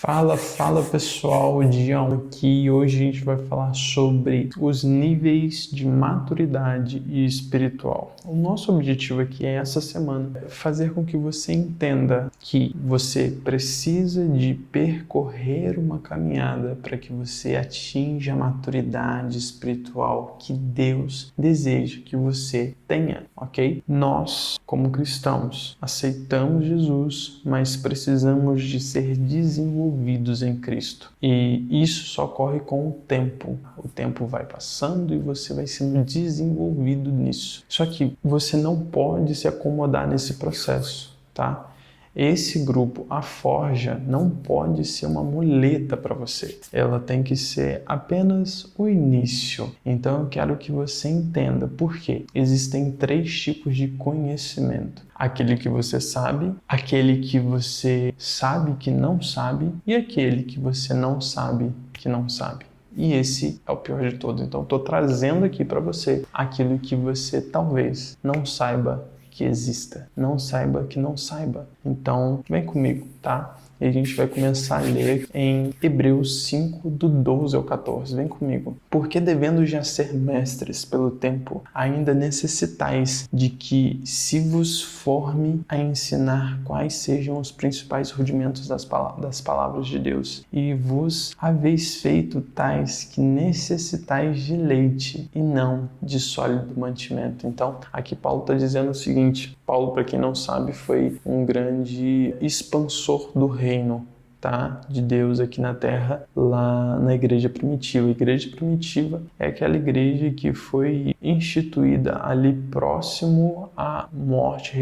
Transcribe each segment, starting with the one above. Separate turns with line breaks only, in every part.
Fala pessoal, Dião aqui. Hoje a gente vai falar sobre os níveis de maturidade espiritual. O nosso objetivo aqui é essa semana fazer com que você entenda que você precisa de percorrer uma caminhada para que você atinja a maturidade espiritual que Deus deseja que você tenha, ok? Nós, como cristãos, aceitamos Jesus, mas precisamos de ser desenvolvidos em Cristo. E isso só ocorre com o tempo. O tempo vai passando e você vai sendo desenvolvido nisso. Só que você não pode se acomodar nesse processo, tá? Esse grupo, a Forja, não pode ser uma muleta para você. Ela tem que ser apenas o início. Então eu quero que você entenda por quê. Existem 3 tipos de conhecimento. Aquele que você sabe, aquele que você sabe que não sabe e aquele que você não sabe que não sabe. E esse é o pior de todos. Então eu estou trazendo aqui para você aquilo que você talvez não saiba que exista, não saiba que não saiba. Então, vem comigo, tá? E a gente vai começar a ler em Hebreus 5, do 12 ao 14. Vem comigo. Porque devendo já ser mestres pelo tempo, ainda necessitais de que se vos forme a ensinar quais sejam os principais rudimentos das palavras de Deus. E vos haveis feito tais que necessitais de leite e não de sólido mantimento. Então, aqui Paulo está dizendo o seguinte. Paulo, para quem não sabe, foi um grande expansor do reino, tá? De Deus aqui na Terra, lá na igreja primitiva. A igreja primitiva é aquela igreja que foi instituída ali próximo à morte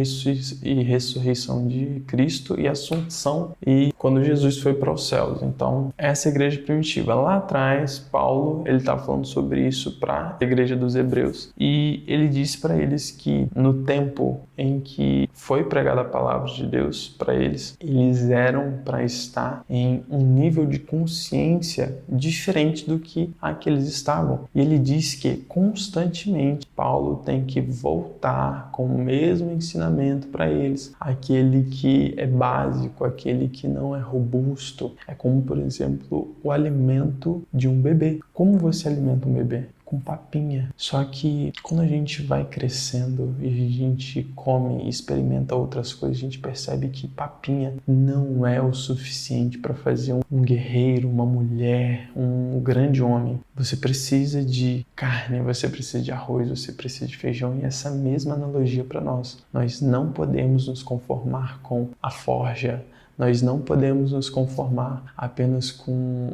e ressurreição de Cristo e assunção e quando Jesus foi para os céus. Então, essa é a igreja primitiva. Lá atrás, Paulo, ele está falando sobre isso para a igreja dos Hebreus e ele disse para eles que no tempo em que foi pregada a palavra de Deus para eles, eles eram para estar em um nível de consciência diferente do que aqueles estavam. E ele diz que constantemente Paulo tem que voltar com o mesmo ensinamento para eles. Aquele que é básico, aquele que não é robusto. É como, por exemplo, o alimento de um bebê. Como você alimenta um bebê? Com papinha. Só que quando a gente vai crescendo e a gente come e experimenta outras coisas, a gente percebe que papinha não é o suficiente para fazer um guerreiro, uma mulher, um grande homem. Você precisa de carne, você precisa de arroz, você precisa de feijão e essa mesma analogia para nós. Nós não podemos nos conformar com a forja. Nós não podemos nos conformar apenas com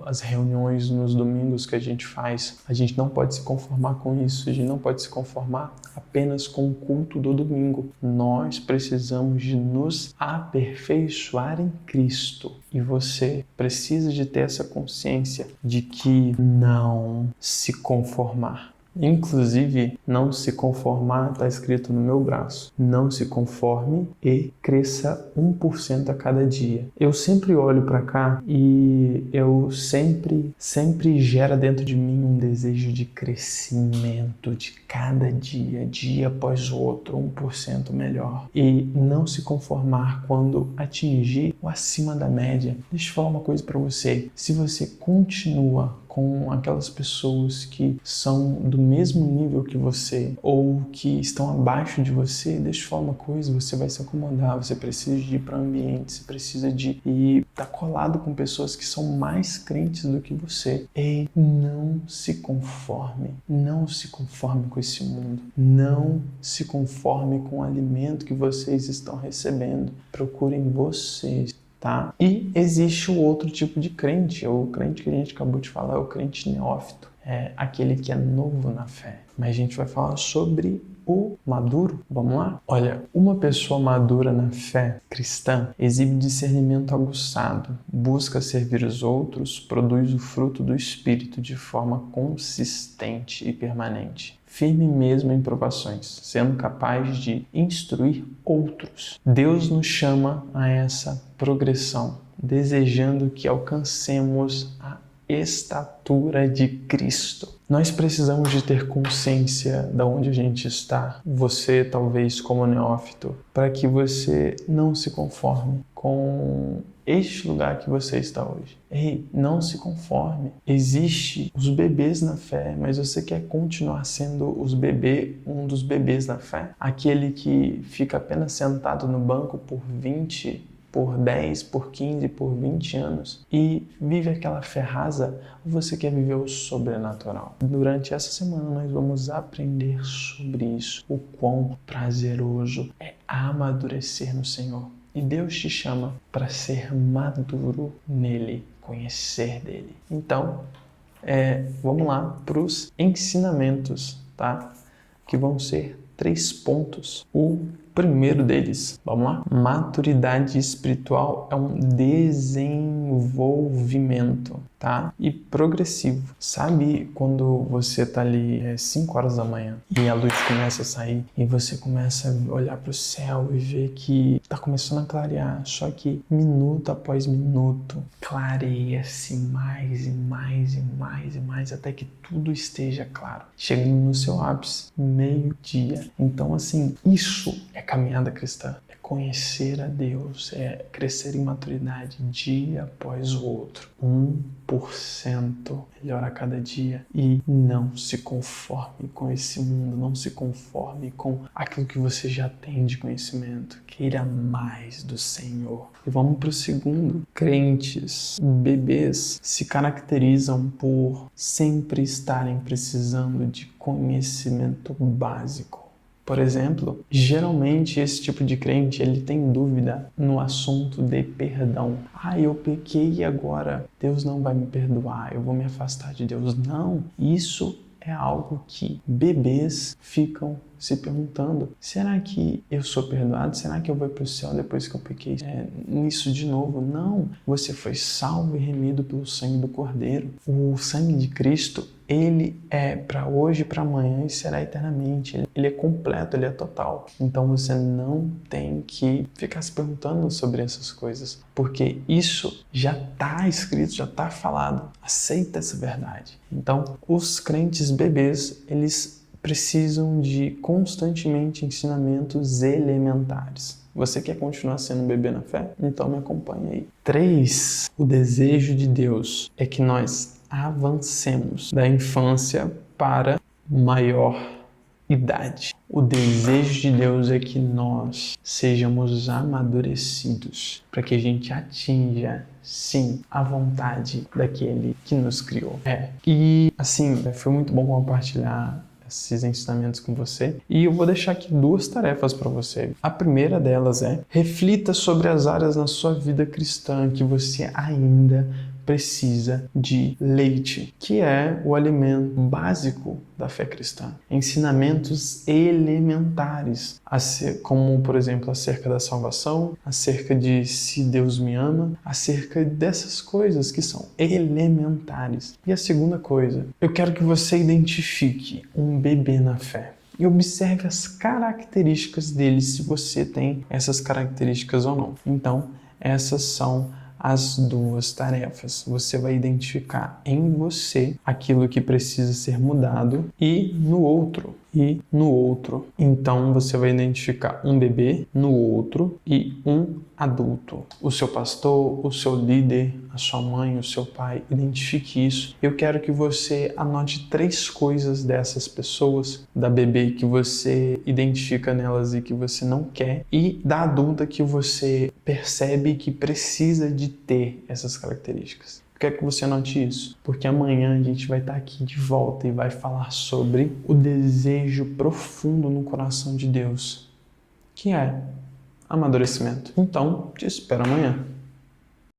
as reuniões nos domingos que a gente faz. A gente não pode se conformar com isso. A gente não pode se conformar apenas com o culto do domingo. Nós precisamos de nos aperfeiçoar em Cristo. E você precisa de ter essa consciência de que não se conformar. Inclusive, não se conformar está escrito no meu braço. Não se conforme e cresça 1% a cada dia. Eu sempre olho para cá e eu sempre gera dentro de mim um desejo de crescimento de cada dia, dia após o outro, 1% melhor. E não se conformar quando atingir o acima da média. Deixa eu falar uma coisa para você. Se você continua com aquelas pessoas que são do mesmo nível que você ou que estão abaixo de você, deixa eu falar uma coisa, você vai se acomodar, você precisa de ir para ambiente, você precisa de ir estar colado com pessoas que são mais crentes do que você. E não se conforme com esse mundo, não se conforme com o alimento que vocês estão recebendo, procurem vocês. Tá? E existe o outro tipo de crente, o crente que a gente acabou de falar, é o crente neófito, é aquele que é novo na fé. Mas a gente vai falar sobre o maduro, vamos lá? Olha, uma pessoa madura na fé cristã exibe discernimento aguçado, busca servir os outros, produz o fruto do Espírito de forma consistente e permanente. Firme mesmo em provações, sendo capaz de instruir outros. Deus nos chama a essa progressão, desejando que alcancemos a estatura de Cristo. Nós precisamos de ter consciência de onde a gente está, você talvez como neófito, para que você não se conforme com este lugar que você está hoje. Ei, não se conforme. Existe os bebês na fé, mas você quer continuar sendo um dos bebês na fé? Aquele que fica apenas sentado no banco por 20, por 10, por 15, por 20 anos e vive aquela fé rasa, ou você quer viver o sobrenatural? Durante essa semana nós vamos aprender sobre isso, o quão prazeroso é amadurecer no Senhor. E Deus te chama para ser maduro nele, conhecer dele. Então, vamos lá para os ensinamentos, tá? Que vão ser 3 pontos. O primeiro deles, vamos lá? Maturidade espiritual é um desenvolvimento, tá? E progressivo. Sabe quando você tá ali 5 horas da manhã e a luz começa a sair e você começa a olhar para o céu e ver que tá começando a clarear, só que minuto após minuto clareia-se mais e mais e mais e mais até que tudo esteja claro, chegando no seu ápice, meio-dia. Então, assim, isso é caminhada cristã, é conhecer a Deus, é crescer em maturidade dia após o outro, 1% melhor a cada dia. E não se conforme com esse mundo, não se conforme com aquilo que você já tem de conhecimento, queira mais do Senhor. E vamos para o segundo. Crentes, bebês, se caracterizam por sempre estarem precisando de conhecimento básico. Por exemplo, geralmente esse tipo de crente, ele tem dúvida no assunto de perdão. Eu pequei e agora Deus não vai me perdoar, eu vou me afastar de Deus. Não, isso é algo que bebês ficam se perguntando. Será que eu sou perdoado? Será que eu vou para o céu depois que eu pequei nisso de novo? Não, você foi salvo e remido pelo sangue do Cordeiro. O sangue de Cristo, ele é para hoje, para amanhã e será eternamente. Ele é completo, ele é total. Então você não tem que ficar se perguntando sobre essas coisas, porque isso já está escrito, já está falado. Aceita essa verdade. Então, os crentes bebês, eles precisam de constantemente ensinamentos elementares. Você quer continuar sendo um bebê na fé? Então me acompanha aí. 3. O desejo de Deus é que nós avancemos da infância para maior idade. O desejo de Deus é que nós sejamos amadurecidos para que a gente atinja, sim, a vontade daquele que nos criou. E assim, foi muito bom compartilhar esses ensinamentos com você. E eu vou deixar aqui 2 tarefas para você. A primeira delas é: reflita sobre as áreas na sua vida cristã que você ainda precisa de leite, que é o alimento básico da fé cristã. Ensinamentos elementares, como, por exemplo, acerca da salvação, acerca de se Deus me ama, acerca dessas coisas que são elementares. E a segunda coisa, eu quero que você identifique um bebê na fé e observe as características dele, se você tem essas características ou não. Então, essas são as 2 tarefas. Você vai identificar em você aquilo que precisa ser mudado e no outro. Então você vai identificar um bebê no outro e um adulto. O seu pastor, o seu líder, a sua mãe, o seu pai, identifique isso. Eu quero que você anote 3 coisas dessas pessoas, da bebê que você identifica nelas e que você não quer, e da adulta que você percebe que precisa de ter essas características. Quero que você anote isso, porque amanhã a gente vai estar aqui de volta e vai falar sobre o desejo profundo no coração de Deus, que é amadurecimento. Então, te espero amanhã.